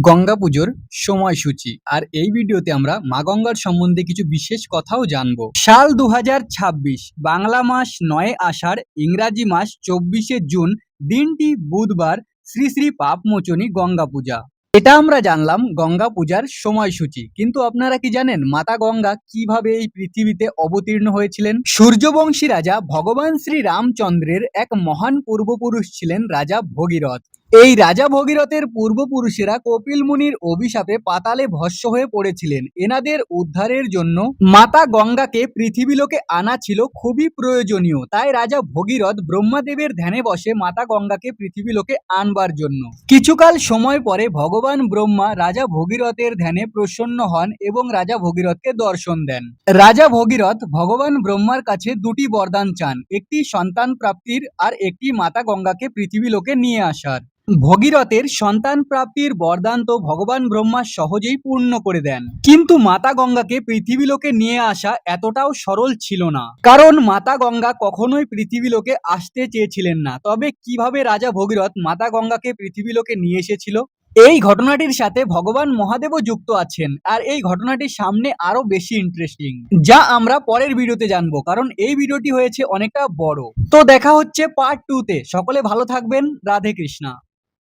গঙ্গা পুজোর সময়সূচি। আর এই ভিডিওতে আমরা মা গঙ্গার সম্বন্ধে কিছু বিশেষ কথাও জানবো। সাল 2026, বাংলা মাস 9 আষাঢ়, ইংরাজি মাস 24 জুন, দিনটি বুধবার। শ্রী শ্রী পাপমোচনী গঙ্গা পূজা। এটা আমরা জানলাম গঙ্গা পূজার সময়সূচি, কিন্তু আপনারা কি জানেন মাতা গঙ্গা কিভাবে এই পৃথিবীতে অবতীর্ণ হয়েছিলেন? সূর্যবংশী রাজা ভগবান শ্রী রামচন্দ্রের এক মহান পূর্বপুরুষ ছিলেন রাজা ভগীরথ। এই রাজা ভগীরথের পূর্বপুরুষেরা কপিল মুনির অভিশাপে পাতালে ভস্ম হয়ে পড়েছিলেন। এনাদের উদ্ধারের জন্য মাতা গঙ্গাকে পৃথিবীলোকে আনা ছিল খুবই প্রয়োজনীয়। তাই রাজা ভগীরথ ব্রহ্মাদেবের ধ্যানে বসে মাতা গঙ্গাকে পৃথিবীলোকে আনবার জন্য। কিছুকাল সময় পরে ভগবান ব্রহ্মা রাজা ভগীরথের ধ্যানে প্রসন্ন হন এবং রাজা ভগীরথকে দর্শন দেন। রাজা ভগীরথ ভগবান ব্রহ্মার কাছে দুটি বরদান চান, একটি সন্তান প্রাপ্তির আর একটি মাতা গঙ্গাকে পৃথিবীলোকে নিয়ে আসার। ভগীরথের সন্তান প্রাপ্তির বরদান তো ভগবান ব্রহ্মা সহজেই পূর্ণ করে দেন, কিন্তু মাতা গঙ্গাকে পৃথিবীলোকে নিয়ে আসা এতটাও সরল ছিল না, কারণ মাতা গঙ্গা কখনোই পৃথিবীলোকে আসতে চেয়েছিলেন না। তবে কিভাবে রাজা ভগীরথ মাতা গঙ্গাকে পৃথিবীলোকে নিয়ে এসেছিল? এই ঘটনাটির সাথে ভগবান মহাদেবও যুক্ত আছেন, আর এই ঘটনাটির সামনে আরো বেশি ইন্টারেস্টিং, যা আমরা পরের ভিডিওতে জানবো, কারণ এই ভিডিওটি হয়েছে অনেকটা বড়। তো দেখা হচ্ছে পার্ট 2 তে। সকলে ভালো থাকবেন। রাধে কৃষ্ণা।